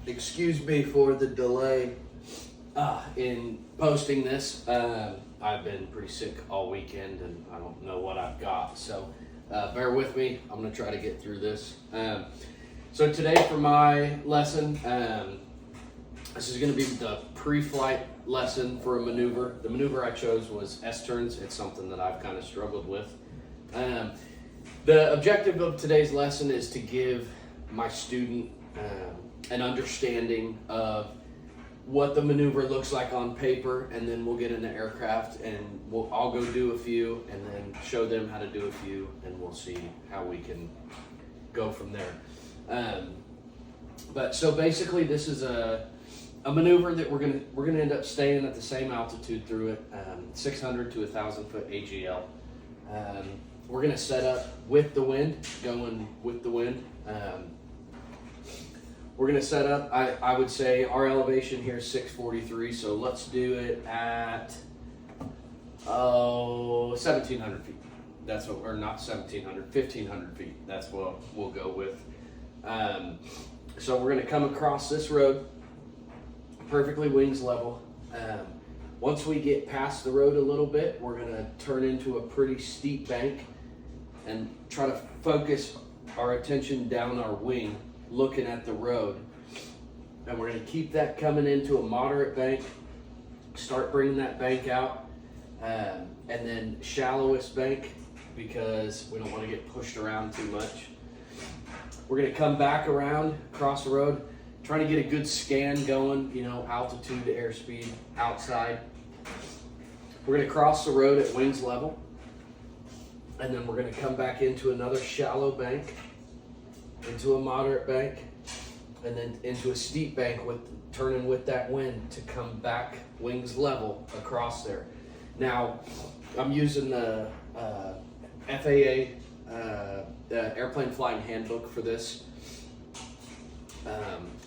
Excuse me for the delay in posting this. I've been pretty sick all weekend and I don't know what I've got, so bear with me. I'm going to try to get through this. So today for my lesson, this is going to be the pre-flight lesson for a maneuver. The maneuver I chose was S-turns. It's something that I've kind of struggled with. The objective of today's lesson is to give my student an understanding of what the maneuver looks like on paper, and then we'll get into aircraft and I'll go do a few and then show them how to do a few, and we'll see how we can go from there. But so basically this is a maneuver that we're gonna end up staying at the same altitude through it, 600 to 1,000 foot AGL. We're gonna set up with the wind, going with the wind. We're gonna set up, I would say our elevation here is 643, so let's do it at 1,700 feet. That's what, or not 1,700, 1,500 feet. That's what we'll go with. So we're gonna come across this road, perfectly wings level. Once we get past the road a little bit, we're gonna turn into a pretty steep bank and try to focus our attention down our wing, looking at the road. And we're gonna keep that coming into a moderate bank, start bringing that bank out, and then shallowest bank, because we don't wanna get pushed around too much. We're gonna come back around, across the road, trying to get a good scan going, you know, altitude, airspeed, outside. We're gonna cross the road at wings level, and then we're gonna come back into another shallow bank, into a moderate bank, and then into a steep bank with turning with that wind to come back wings level across there. Now, I'm using the FAA the airplane flying handbook for this.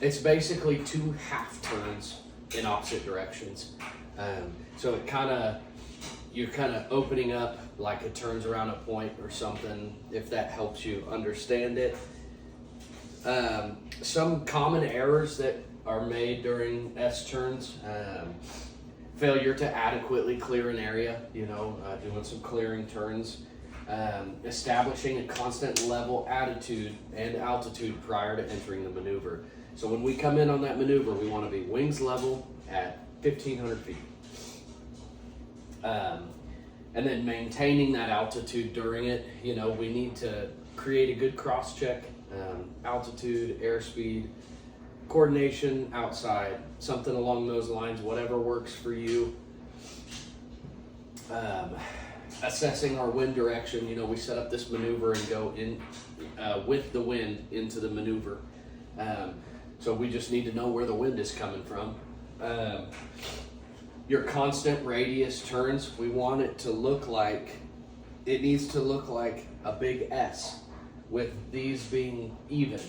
It's basically 2 half turns in opposite directions. So it you're kind of opening up like it turns around a point or something, if that helps you understand it. Some common errors that are made during S-turns, failure to adequately clear an area, doing some clearing turns, establishing a constant level attitude and altitude prior to entering the maneuver. So when we come in on that maneuver, we want to be wings level at 1,500 feet. And then maintaining that altitude during it, we need to create a good cross check, altitude, airspeed, coordination outside, something along those lines, whatever works for you. Assessing our wind direction, we set up this maneuver and go in with the wind into the maneuver. So we just need to know where the wind is coming from. Your constant radius turns, we want it to look like, it needs to look like a big S, with these being even,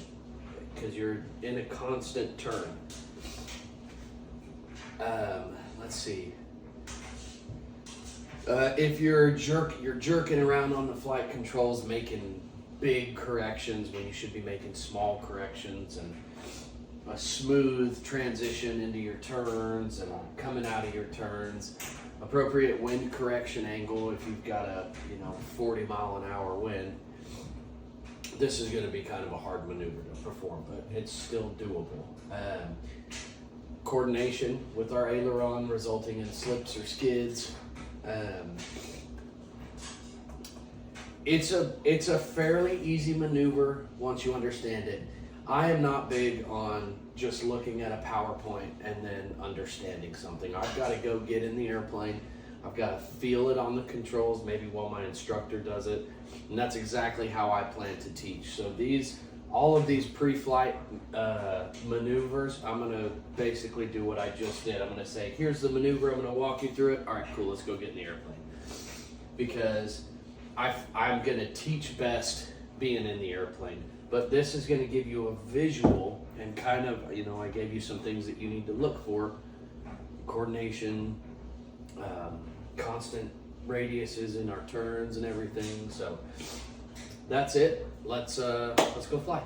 because you're in a constant turn. Let's see. If you're jerking around on the flight controls, making big corrections when you should be making small corrections, and a smooth transition into your turns and coming out of your turns. Appropriate wind correction angle if you've got a 40 mile an hour wind. This is going to be kind of a hard maneuver to perform, but it's still doable. Coordination with our aileron resulting in slips or skids. It's a fairly easy maneuver once you understand it. I am not big on just looking at a PowerPoint and then understanding something. I've got to go get in the airplane. I've got to feel it on the controls, maybe while my instructor does it. And that's exactly how I plan to teach. So all of these pre-flight maneuvers, I'm going to basically do what I just did. I'm going to say, here's the maneuver. I'm going to walk you through it. All right, cool. Let's go get in the airplane. Because I'm going to teach best being in the airplane. But this is going to give you a visual and kind of, I gave you some things that you need to look for. Coordination, constant radiuses in our turns and everything. So that's it. Let's go fly.